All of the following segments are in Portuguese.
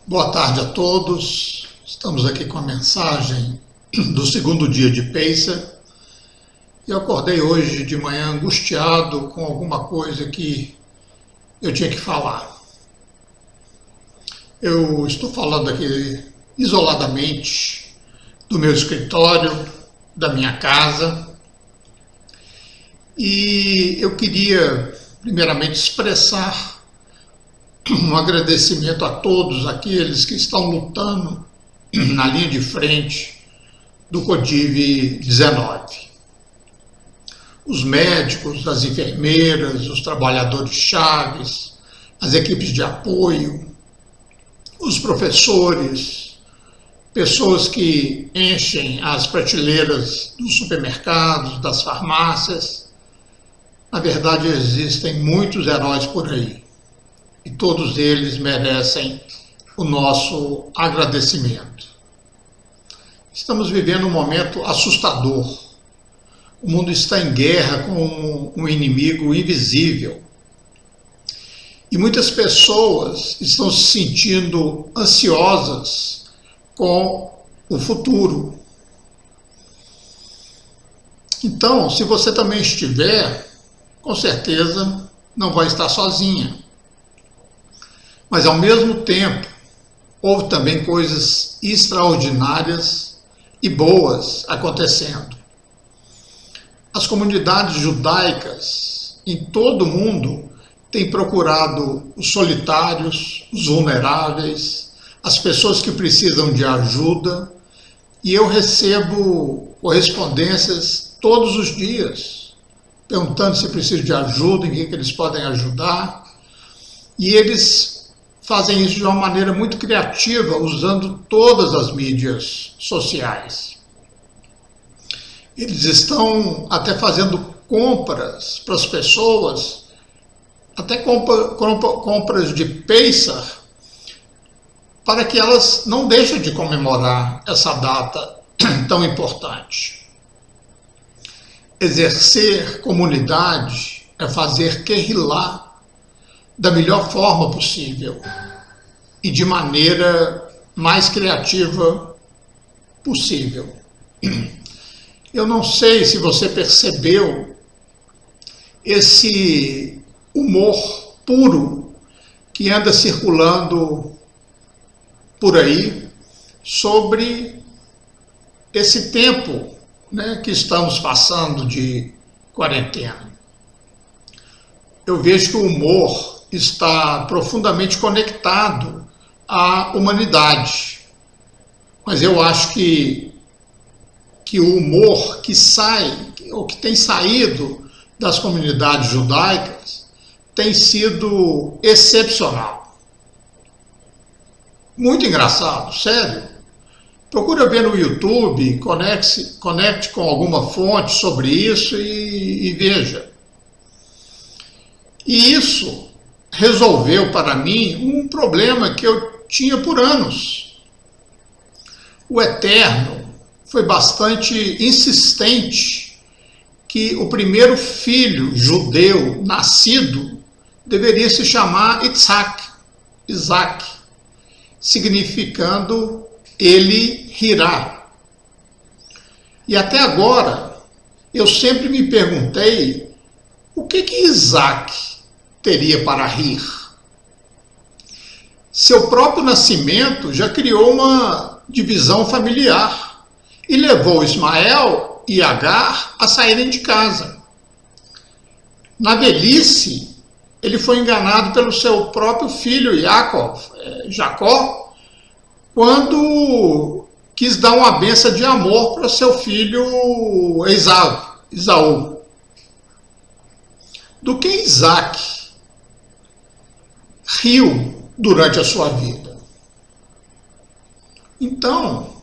Boa tarde a todos. Estamos aqui com a mensagem do segundo dia de Pêssar. Eu acordei hoje de manhã angustiado com alguma coisa que eu tinha que falar. Eu estou falando aqui isoladamente do meu escritório, da minha casa, e eu queria primeiramente expressar um agradecimento a todos aqueles que estão lutando na linha de frente do Covid-19. Os médicos, as enfermeiras, os trabalhadores chaves, as equipes de apoio, os professores, pessoas que enchem as prateleiras dos supermercados, das farmácias. Na verdade, existem muitos heróis por aí. E todos eles merecem o nosso agradecimento. Estamos vivendo um momento assustador. O mundo está em guerra com um inimigo invisível. E muitas pessoas estão se sentindo ansiosas com o futuro. Então, se você também estiver, com certeza não vai estar sozinha. Mas, ao mesmo tempo, houve também coisas extraordinárias e boas acontecendo. As comunidades judaicas em todo o mundo têm procurado os solitários, os vulneráveis, as pessoas que precisam de ajuda, e eu recebo correspondências todos os dias, perguntando se precisam de ajuda, em que eles podem ajudar, e eles fazem isso de uma maneira muito criativa, usando todas as mídias sociais. Eles estão até fazendo compras para as pessoas, até compras de Pêssar, para que elas não deixem de comemorar essa data tão importante. Exercer comunidade é fazer querrilá da melhor forma possível e de maneira mais criativa possível. Eu não sei se você percebeu esse humor puro que anda circulando por aí sobre esse tempo, que estamos passando de quarentena. Eu vejo que o humor está profundamente conectado à humanidade. Mas eu acho que o humor que sai, ou que tem saído das comunidades judaicas, tem sido excepcional. Muito engraçado, sério. Procura ver no YouTube, conecte com alguma fonte sobre isso e veja. E isso resolveu para mim um problema que eu tinha por anos. O Eterno foi bastante insistente que o primeiro filho judeu nascido deveria se chamar Isaac, significando ele rirá. E até agora eu sempre me perguntei o que Isaac teria para rir. Seu próprio nascimento já criou uma divisão familiar e levou Ismael e Agar a saírem de casa. Na velhice, ele foi enganado pelo seu próprio filho Jacó, quando quis dar uma benção de amor para seu filho Esaú. Do que Isaac riu durante a sua vida? Então,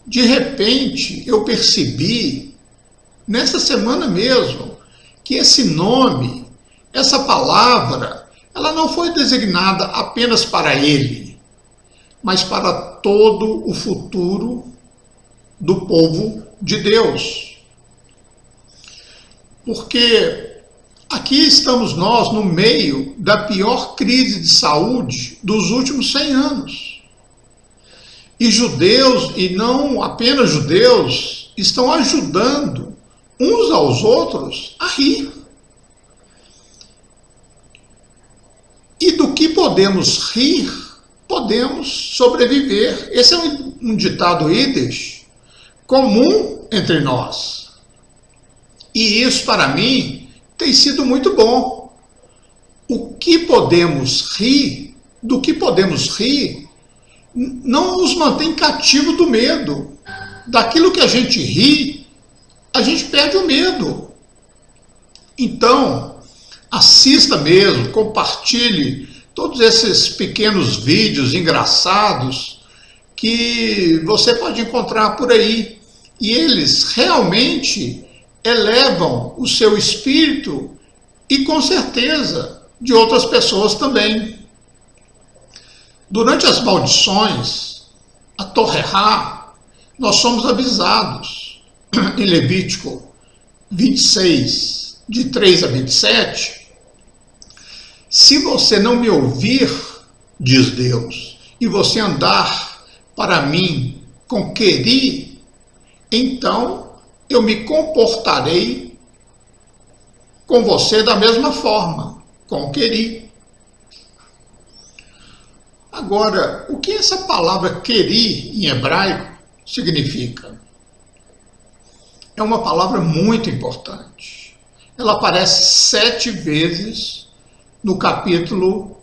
de repente, eu percebi, nessa semana mesmo, que esse nome, essa palavra, ela não foi designada apenas para ele, mas para todo o futuro do povo de Deus. Porque aqui estamos nós no meio da pior crise de saúde dos últimos 100 anos. E judeus, e não apenas judeus, estão ajudando uns aos outros a rir. E do que podemos rir, podemos sobreviver. Esse é um ditado Yiddish comum entre nós. E isso, para mim, tem sido muito bom. O que podemos rir, do que podemos rir, não nos mantém cativo do medo. Daquilo que a gente ri, a gente perde o medo. Então, assista mesmo, compartilhe todos esses pequenos vídeos engraçados que você pode encontrar por aí. E eles realmente elevam o seu espírito e, com certeza, de outras pessoas também. Durante as maldições, a Torrerá, nós somos avisados em Levítico 26, de 3 a 27, se você não me ouvir, diz Deus, e você andar para mim com querer, então eu me comportarei com você da mesma forma, com querer. Agora, o que essa palavra querer em hebraico significa? É uma palavra muito importante. Ela aparece 7 vezes no capítulo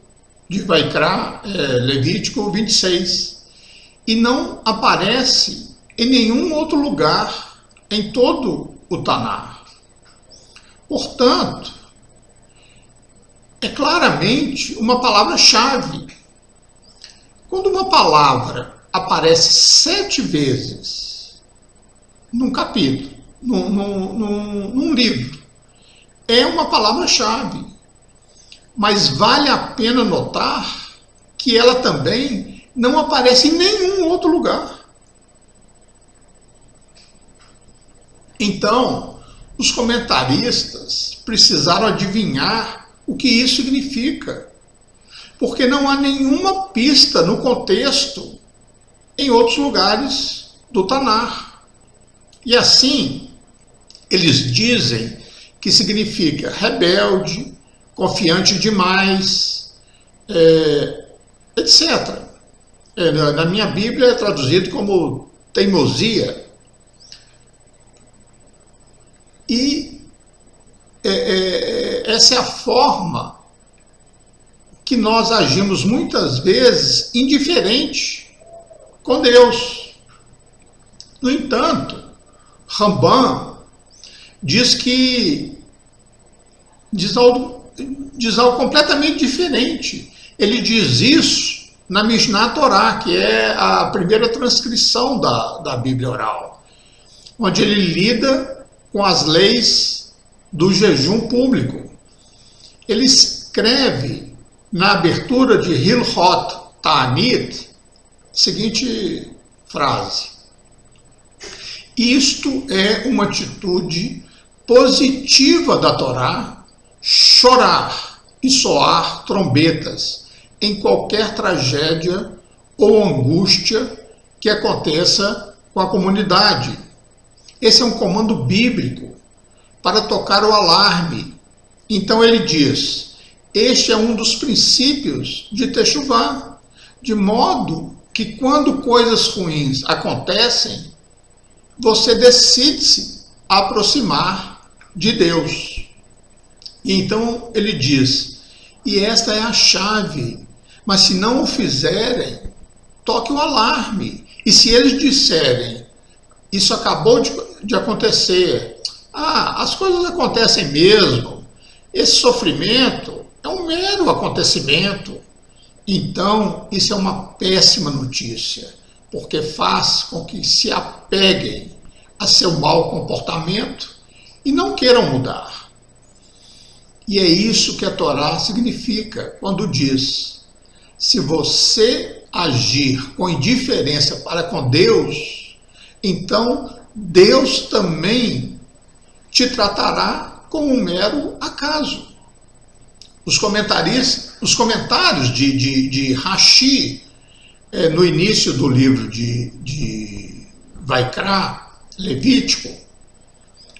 de Vaikra, Levítico 26, e não aparece em nenhum outro lugar em todo o Tanar. Portanto, é claramente uma palavra-chave. Quando uma palavra aparece 7 vezes num capítulo, num livro, é uma palavra-chave. Mas vale a pena notar que ela também não aparece em nenhum outro lugar. Então, os comentaristas precisaram adivinhar o que isso significa, porque não há nenhuma pista no contexto em outros lugares do Tanar. E assim, eles dizem que significa rebelde, confiante demais, etc. Na minha Bíblia é traduzido como teimosia. E essa é a forma que nós agimos muitas vezes indiferente com Deus. No entanto, Rambam diz algo completamente diferente. Ele diz isso na Mishnah Torá, que é a primeira transcrição da Bíblia oral, onde ele lida com as leis do jejum público. Ele escreve na abertura de Hilchot Ta'anit a seguinte frase: isto é uma atitude positiva da Torá, chorar e soar trombetas em qualquer tragédia ou angústia que aconteça com a comunidade. Esse é um comando bíblico para tocar o alarme. Então ele diz: este é um dos princípios de Teshuvá, de modo que quando coisas ruins acontecem, você decide se aproximar de Deus. E então ele diz: e esta é a chave, mas se não o fizerem, toque o alarme. E se eles disserem: isso acabou de acontecer, as coisas acontecem mesmo, esse sofrimento é um mero acontecimento, então isso é uma péssima notícia, porque faz com que se apeguem a seu mau comportamento e não queiram mudar. E é isso que a Torá significa quando diz: se você agir com indiferença para com Deus, então Deus também te tratará como um mero acaso. Os comentários de Rashi no início do livro de Vaikra, Levítico,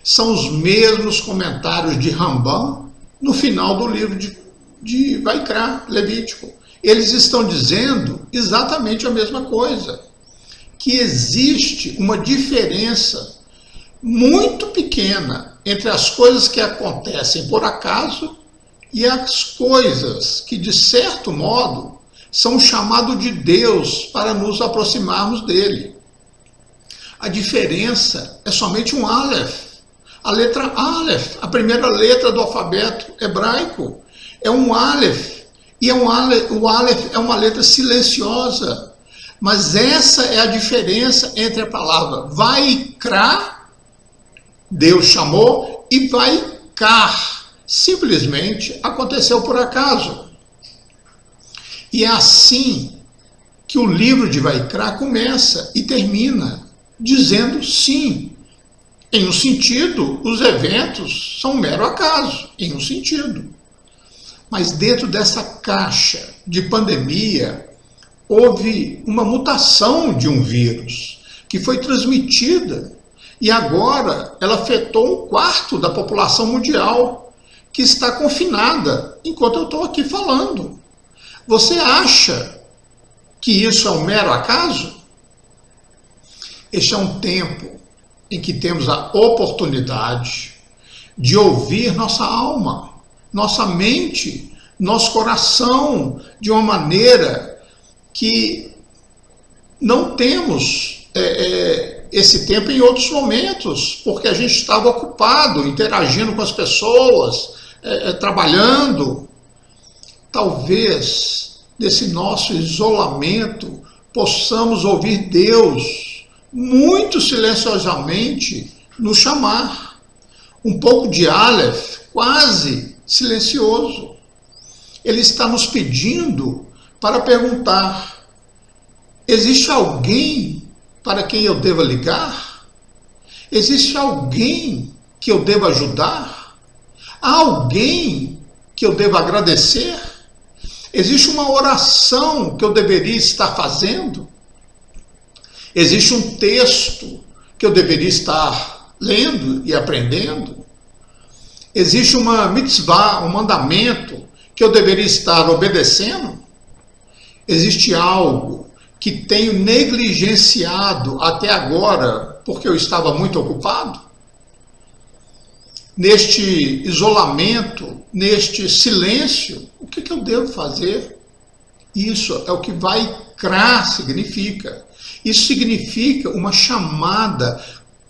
são os mesmos comentários de Rambam no final do livro de Vaikra, Levítico. Eles estão dizendo exatamente a mesma coisa, que existe uma diferença muito pequena entre as coisas que acontecem por acaso e as coisas que, de certo modo, são um chamado de Deus para nos aproximarmos dele. A diferença é somente um Aleph. A letra Aleph, a primeira letra do alfabeto hebraico, é um Aleph. E o Aleph é uma letra silenciosa. Mas essa é a diferença entre a palavra Vaikra, Deus chamou, e Vaikar, simplesmente aconteceu por acaso. E é assim que o livro de Vaikra começa e termina, dizendo sim. Em um sentido, os eventos são um mero acaso, em um sentido. Mas dentro dessa caixa de pandemia, houve uma mutação de um vírus que foi transmitida e agora ela afetou 1/4 da população mundial que está confinada enquanto eu estou aqui falando. Você acha que isso é um mero acaso? Este é um tempo em que temos a oportunidade de ouvir nossa alma, nossa mente, nosso coração de uma maneira que não temos esse tempo em outros momentos, porque a gente estava ocupado, interagindo com as pessoas, trabalhando. Talvez, nesse nosso isolamento, possamos ouvir Deus muito silenciosamente nos chamar. Um pouco de Aleph, quase silencioso. Ele está nos pedindo para perguntar: existe alguém para quem eu deva ligar? Existe alguém que eu deva ajudar? Há alguém que eu deva agradecer? Existe uma oração que eu deveria estar fazendo? Existe um texto que eu deveria estar lendo e aprendendo? Existe uma mitzvah, um mandamento que eu deveria estar obedecendo? Existe algo que tenho negligenciado até agora porque eu estava muito ocupado? Neste isolamento, neste silêncio, o que eu devo fazer? Isso é o que Vaikra significa. Isso significa uma chamada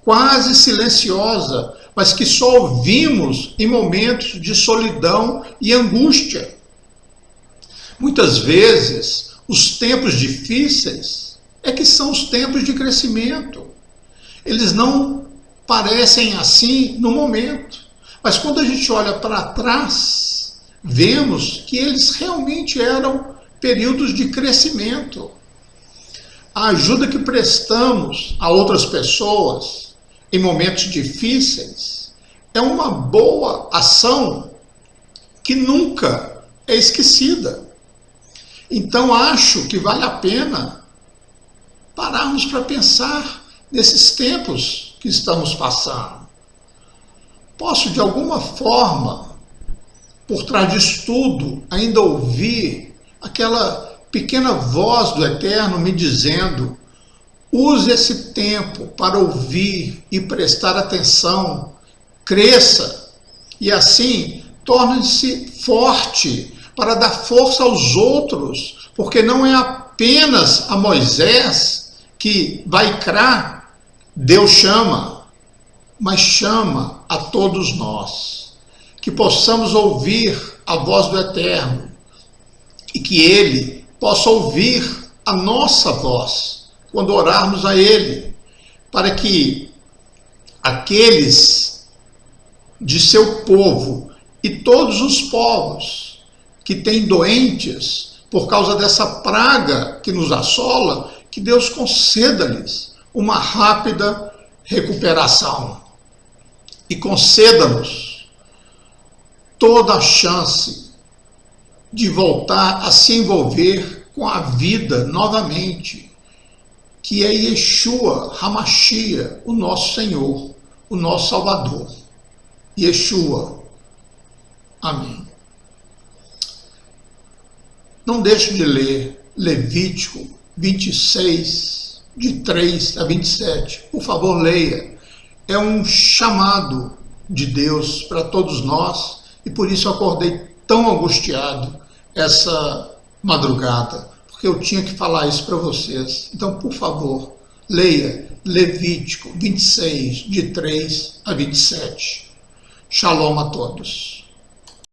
quase silenciosa, mas que só ouvimos em momentos de solidão e angústia. Muitas vezes, os tempos difíceis é que são os tempos de crescimento. Eles não parecem assim no momento, mas quando a gente olha para trás, vemos que eles realmente eram períodos de crescimento. A ajuda que prestamos a outras pessoas em momentos difíceis é uma boa ação que nunca é esquecida. Então acho que vale a pena pararmos para pensar nesses tempos que estamos passando. Posso, de alguma forma, por trás disso tudo, ainda ouvir aquela pequena voz do Eterno me dizendo: use esse tempo para ouvir e prestar atenção, cresça, e assim torne-se forte para dar força aos outros, porque não é apenas a Moisés que Vaikra Deus chama, mas chama a todos nós, que possamos ouvir a voz do Eterno e que Ele possa ouvir a nossa voz quando orarmos a Ele, para que aqueles de seu povo e todos os povos que têm doentes por causa dessa praga que nos assola, que Deus conceda-lhes uma rápida recuperação e conceda-nos toda a chance de voltar a se envolver com com a vida novamente, que é Yeshua HaMashiach, o nosso Senhor, o nosso Salvador. Yeshua. Amém. Não deixe de ler Levítico 26, de 3 a 27. Por favor, leia. É um chamado de Deus para todos nós e por isso eu acordei tão angustiado essa madrugada, porque eu tinha que falar isso para vocês. Então, por favor, leia Levítico 26, de 3 a 27. Shalom a todos.